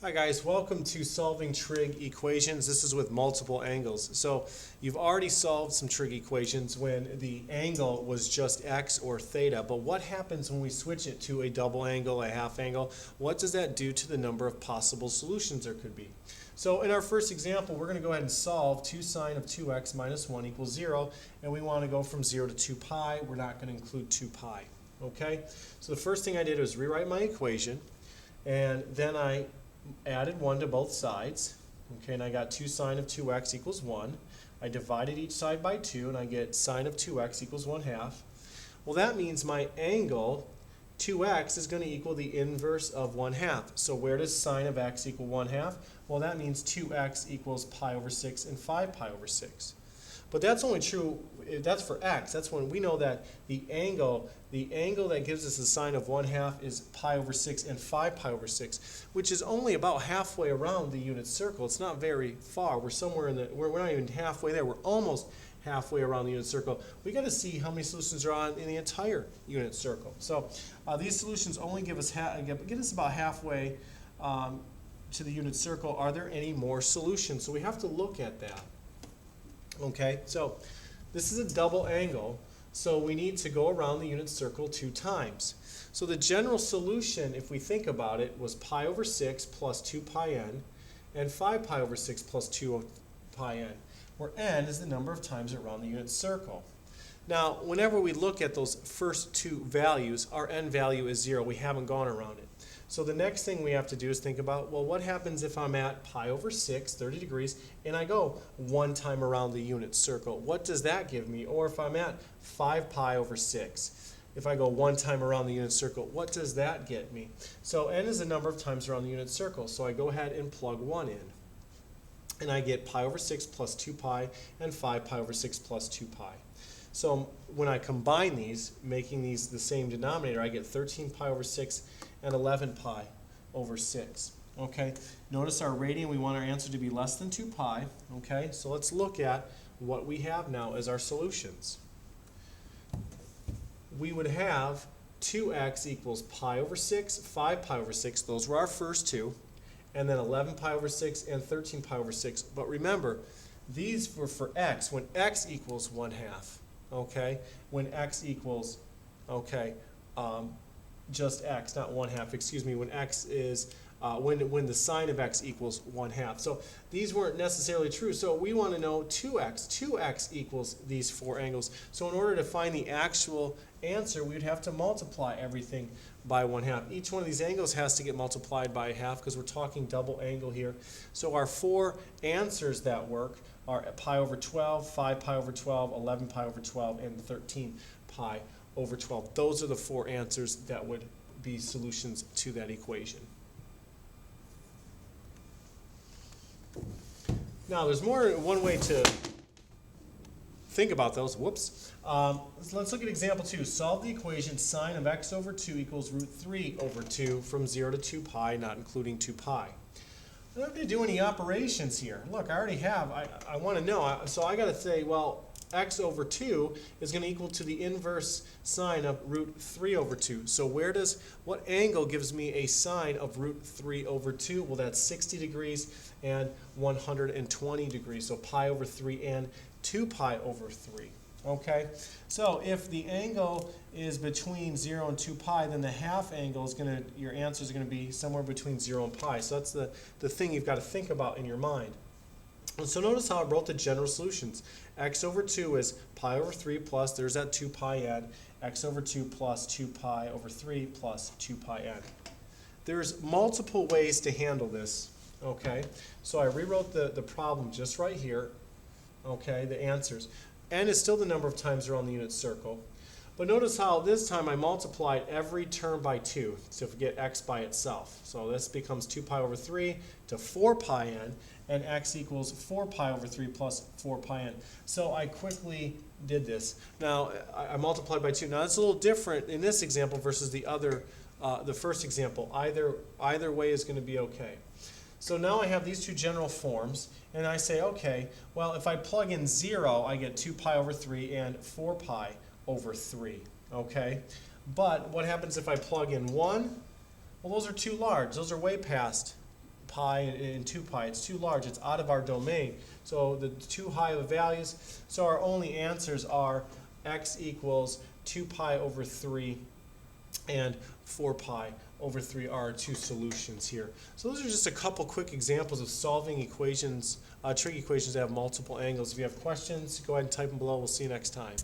Hi guys, welcome to solving trig equations. This is with multiple angles. So you've already solved some trig equations when the angle was just x or theta, but what happens when we switch it to a double angle, a half angle? What does that do to the number of possible solutions there could be? So in our first example, we're going to go ahead and solve 2 sine of 2x minus 1 equals 0, and we want to go from 0 to 2 pi. We're not going to include 2 pi. Okay? So the first thing I did was rewrite my equation, and then I added 1 to both sides, okay, and I got 2 sine of 2x equals 1. I divided each side by 2, and I get sine of 2x equals 1/2. Well, that means my angle, 2x, is going to equal the inverse of 1/2. So where does sine of x equal 1/2? Well, that means 2x equals pi over 6 and 5 pi over 6. But that's only true, that's for x. That's when we know that the angle that gives us the sine of 1/2 is pi over 6 and 5 pi over 6, which is only about halfway around the unit circle. It's not very far. We're somewhere in the, we're not even halfway there. We're almost halfway around the unit circle. We got to see how many solutions are on in the entire unit circle. So these solutions only give us get us about halfway to the unit circle. Are there any more solutions? So we have to look at that. Okay, so this is a double angle, so we need to go around the unit circle 2 times. So the general solution, if we think about it, was pi over 6 plus 2 pi n, and 5 pi over 6 plus 2 pi n, where n is the number of times around the unit circle. Now, whenever we look at those first two values, our n value is 0. We haven't gone around it. So the next thing we have to do is think about, well, what happens if I'm at pi over 6, 30 degrees, and I go 1 time around the unit circle? What does that give me? Or if I'm at 5 pi over 6, if I go 1 time around the unit circle, what does that get me? So n is the number of times around the unit circle. So I go ahead and plug 1 in. And I get pi over 6 plus 2 pi and 5 pi over 6 plus 2 pi. So when I combine these, making these the same denominator, I get 13 pi over 6 and 11 pi over 6. Okay, notice our radian, we want our answer to be less than 2 pi. Okay, so let's look at what we have now as our solutions. We would have 2x equals pi over 6, 5 pi over 6. Those were our first two. And then 11 pi over 6 and 13 pi over 6. But remember, these were for x when x equals 1/2. Okay, when x equals, okay, just x, not 1/2, excuse me, when x is, when the sine of x equals 1/2. So these weren't necessarily true. So we want to know 2x. 2x equals these 4 angles. So in order to find the actual answer, we would have to multiply everything by 1/2. Each one of these angles has to get multiplied by a half because we're talking double angle here. So our 4 answers that work are pi over 12, 5 pi over 12, 11 pi over 12, and 13 pi over 12. Those are the 4 answers that would be solutions to that equation. Now, there's more than one way to think about those. Whoops. Let's look at example 2. Solve the equation sine of x over 2 equals root 3 over 2 from 0 to 2 pi, not including 2 pi. I don't have to do any operations here. Look, I already have. I want to know. So I got to say, well, x over 2 is going to equal to the inverse sine of root 3 over 2. So what angle gives me a sine of root 3 over 2? Well, that's 60 degrees and 120 degrees. So pi over 3 and 2 pi over 3. Okay, so if the angle is between 0 and 2 pi, then the half angle is going to, your answer is going to be somewhere between 0 and pi. So that's the thing you've got to think about in your mind. And so notice how I wrote the general solutions. X over 2 is pi over 3 plus, there's that 2 pi n, x over 2 plus 2 pi over 3 plus 2 pi n. There's multiple ways to handle this, okay? So I rewrote the problem just right here, okay, the answers. N is still the number of times around the unit circle. But notice how this time I multiplied every term by 2 to get x by itself. So this becomes 2 pi over 3 to 4 pi n, and x equals 4 pi over 3 plus 4 pi n. So I quickly did this. Now I multiplied by 2. Now that's a little different in this example versus the other, the first example. Either way is going to be okay. So now I have these two general forms, and I say, okay, well, if I plug in 0, I get 2 pi over 3 and 4 pi over 3, okay? But what happens if I plug in 1? Well, those are too large. Those are way past pi and 2 pi. It's too large. It's out of our domain. So the too high of values. So our only answers are x equals 2 pi over 3 and 4 pi over 3 are our two solutions here. So those are just a couple quick examples of solving equations, trig equations that have multiple angles. If you have questions, go ahead and type them below. We'll see you next time.